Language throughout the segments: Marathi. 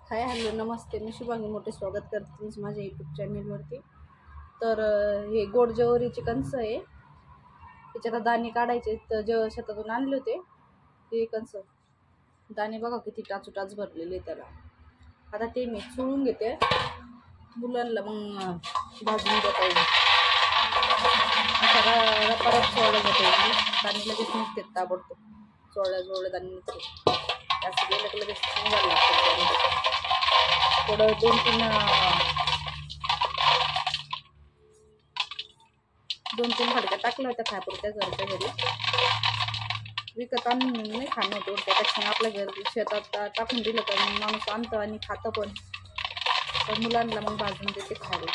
हाय हॅलो नमस्ते, मी शुभांगी मोठे स्वागत करते तुमचं माझ्या यूट्यूब चॅनलवरती. तर हे गोड जवारीचे कणस आहे, त्याच्यात दाणे काढायचे. तर जे शेतातून आणले होते ते कणस दाणे बघा किती टाच भरलेले त्याला. आता ते मी चुळून घेते, मुलांना मग भाजून देता येईल. आता परत चोळलं जाते, दाणे लगेच निघते ताबडतोब. चोळल्या दाणे निघते, जास्त गेलं की लगेच निघायला लागतं. थोडं दोन तीन फडक्या टाकल्या होत्या खायपुरत्या घरच्या घरी. विकत आणून नाही खाणं होतं, त्यापेक्षा आपल्या घरी शेतात टाकून दिलं तर मग माणूस आणतं आणि खातं पण. तर मुलांना मग भाजून देते खायला.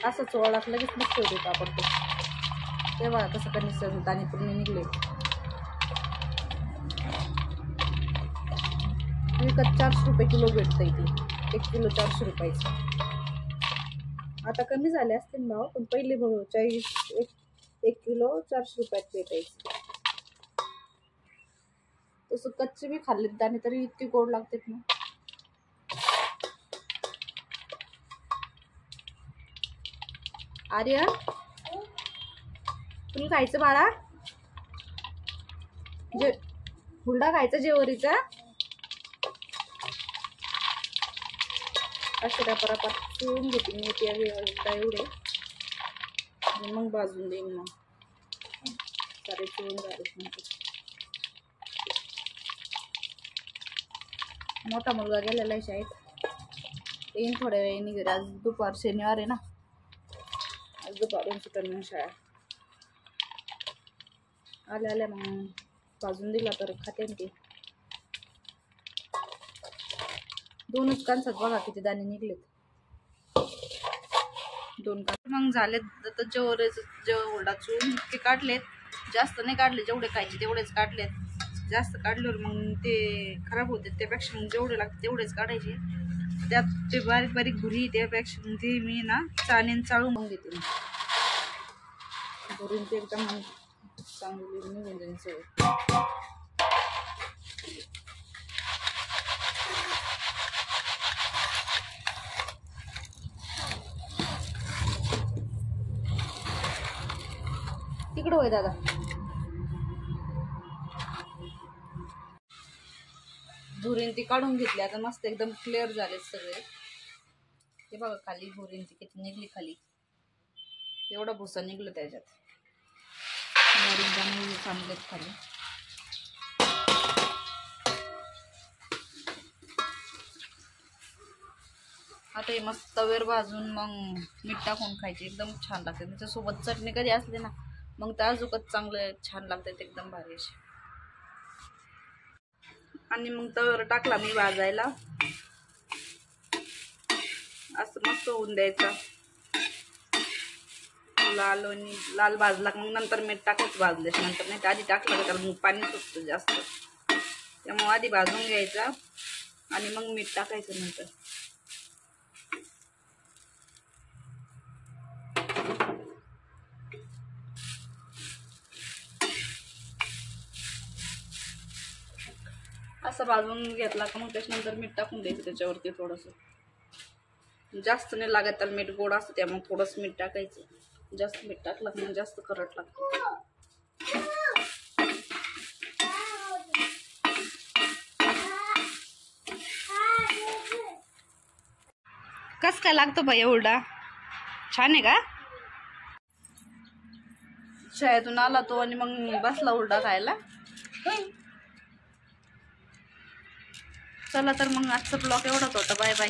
असं चोळा लगेच मस्त होते ताबडतोब. तेव्हा कसं कधी दाणे पूर्ण निघले. विकत 400 रुपये किलो भेटतं इथे, 1 किलो 400 रुपयाचं. आता कमी झाले असतील भाव, पण पहिले भाव 1 किलो 400 रुपयात भेटायचं. तसं कच्चे बी खाल्लेत दाणे तरी इतके गोड लागतात ना. आर्य तुला खायचं बाळा, हुरडा खायचा जेवरीचा. असे रपारपा चुळून घेते मी त्या एवढे आणि मग भाजून देईन. मग सारे चुळून झाले. मोठा मुलगा गेलेला आहे शाळेत, येईन थोड्या वेळाने घरी. आज दुपार शनिवार आहे ना, आज दुपारून सुटून शाळा. आल्या मग भाजून दिला तर खाते ते. दोनच कणसात बघा किती दाणे निघलेत. 2 कणस मग झालेत. तर जेवढा चुळून इतके काढलेत, जास्त नाही काढले. जेवढे खायचे तेवढेच काढलेत. जास्त काढल्यावर मग ते खराब होते, त्यापेक्षा मग जेवढे लागते तेवढेच काढायचे. त्यात ते बारीक बारीक भुरी, त्यापेक्षा मग ते मी ना चाळून मग घेते. भुरीन ते एकदम चांगली निघून जाईल सगळं. तिकडं होय दादा. भुरीन ती काढून घेतली. आता मस्त एकदम क्लिअर झाले सगळे. ते बघा खाली भुरीन ती किती निघली खाली. एवढा भुसा निघलं त्याच्यात. चांगलेत खाली. आता हे मस्त तव्यावर भाजून मग मीठ टाकून खायचे, एकदम छान लागते. त्याच्यासोबत चटणी कधी असली ना मग त्या अजूकच चांगलं छान लागतात, एकदम भारी असे. आणि मग तव्यावर टाकला मी भाजायला, असं मस्त होऊन द्यायचा. लाल भाजला मग नंतर मीठ टाकायचं भाजल्याच्या नंतर. नाही तर आधी टाकलं तर त्याला मग पाणी सुटतं जास्त, त्यामुळे आधी भाजून घ्यायचा आणि मग मीठ टाकायचं नंतर. असं भाजून घेतला का मग त्याच्यानंतर मीठ टाकून द्यायचं त्याच्यावरती. थोडंसं जास्त नाही लागत त्याला, मीठ गोड असतं त्यामुळे थोडंसं मीठ टाकायचं. जास्त मीठ टाकलं की मग जास्त करट लागतं. कस काय लागतो बाई हुरडा? छान आहे का? शाळेतून आला तो आणि मग बसला हुरडा खायला. चला तर मग आजचा ब्लॉग एवढाच होता. Bye bye.